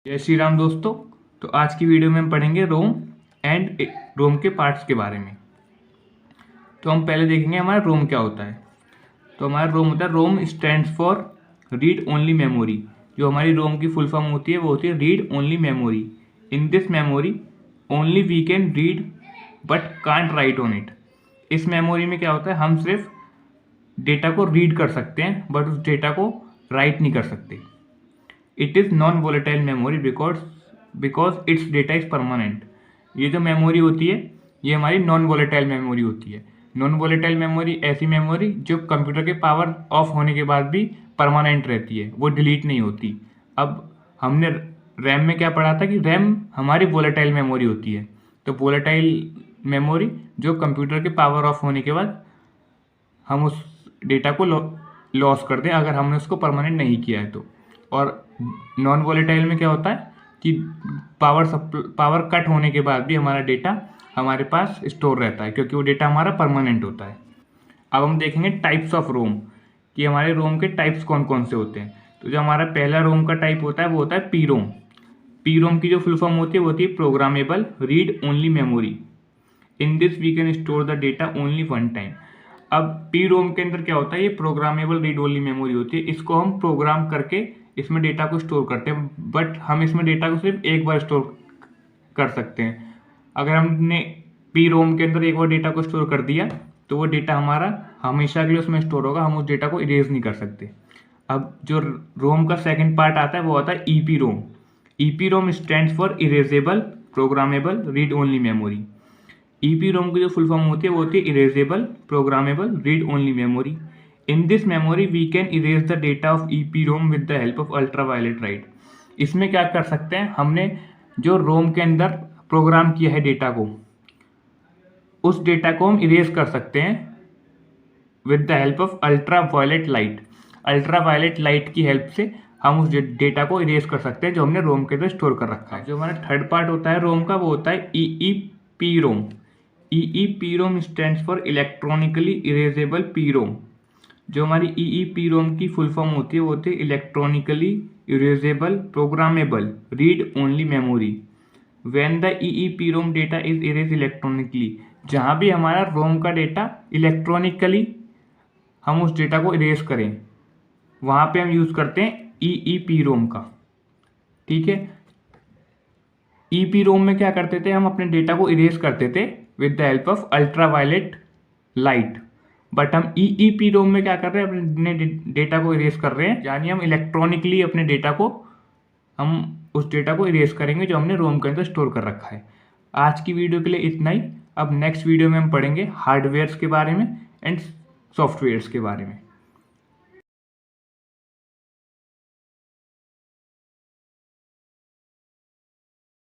जय श्री राम दोस्तों। तो आज की वीडियो में हम पढ़ेंगे रोम एंड रोम के पार्ट्स के बारे में। तो हम पहले देखेंगे हमारा रोम क्या होता है। तो हमारा रोम होता है, रोम stands for read only memory. जो हमारी रोम की फुल फॉर्म होती है वो होती है read only memory. In this memory only we can read but can't write on it. इस मेमोरी में क्या होता है, हम सिर्फ डेटा को रीड कर सकते हैं बट उस डेटा को राइट नहीं कर सकते। It is non volatile memory because it's data is permanent. ये जो मेमोरी होती है ये हमारी नॉन वोलेटाइल मेमोरी होती है। नॉन वोलेटाइल मेमोरी ऐसी मेमोरी जो कंप्यूटर के पावर ऑफ होने के बाद भी परमानेंट रहती है, वो डिलीट नहीं होती। अब हमने रैम में क्या पढ़ा था कि रैम हमारी वोलेटाइल मेमोरी होती है। तो वोलेटाइल मेमोरी जो कंप्यूटर के पावर ऑफ होने के बाद हम उस डेटा को लॉस कर दें अगर हमने उसको परमानेंट नहीं किया है तो। और नॉन वोलेटाइल में क्या होता है कि पावर कट होने के बाद भी हमारा डेटा हमारे पास स्टोर रहता है क्योंकि वो डेटा हमारा परमानेंट होता है। अब हम देखेंगे टाइप्स ऑफ रोम कि हमारे रोम के टाइप्स कौन कौन से होते हैं। तो जो हमारा पहला रोम का टाइप होता है वो होता है पी रोम। पी रोम की जो फुल फॉर्म होती है वो होती है programmable read only memory. In this we can store the data only one time. अब पी रोम के अंदर क्या होता है, ये प्रोग्रामेबल रीड ओनली मेमोरी होती है। इसको हम प्रोग्राम करके इसमें डेटा को स्टोर करते हैं, बट हम इसमें डेटा को सिर्फ एक बार स्टोर कर सकते हैं। अगर हमने पी रोम के अंदर एक बार डेटा को स्टोर कर दिया तो वो डेटा हमारा हमेशा के लिए उसमें स्टोर होगा, हम उस डेटा को इरेज नहीं कर सकते। अब जो रोम का सेकंड पार्ट आता है वो आता है EPROM. EPROM stands for erasable programmable read only memory. EPROM की जो फुल फॉर्म होती है वो होती है erasable programmable read only memory. In this memory we can erase the data of EPROM with the help of ultraviolet light. इसमें क्या कर सकते हैं, हमने जो रोम के अंदर प्रोग्राम किया है डेटा को, उस डेटा को हम इरेज कर सकते हैं with the help of ultraviolet light. Ultraviolet light की हेल्प से हम उस डेटा को इरेज कर सकते हैं जो हमने रोम के अंदर स्टोर कर रखा है। जो हमारा थर्ड पार्ट होता है रोम का वो होता है EEP ROM. EEP ROM stands for electronically erasable P ROM. जो हमारी ईईपी रोम की फुल फॉर्म होती है वो होती है electronically erasable programmable read only memory. When the EEP ROM data is erase electronically, जहाँ भी हमारा रोम का डेटा इलेक्ट्रॉनिकली हम उस डेटा को इरेज करें वहाँ पे हम यूज़ करते हैं ईईपी रोम का। ठीक है, ईपी रोम में क्या करते थे, हम अपने डेटा को इरेज करते थे with the help of ultraviolet light. But हम ईईपी रोम में क्या कर रहे हैं, अपने डेटा को इरेज कर रहे हैं, यानी हम इलेक्ट्रॉनिकली अपने डेटा को हम उस डेटा को इरेज करेंगे जो हमने रोम के अंदर स्टोर कर रखा है। आज की वीडियो के लिए इतना ही। अब नेक्स्ट वीडियो में हम पढ़ेंगे हार्डवेयर्स के बारे में एंड सॉफ्टवेयर्स के बारे में।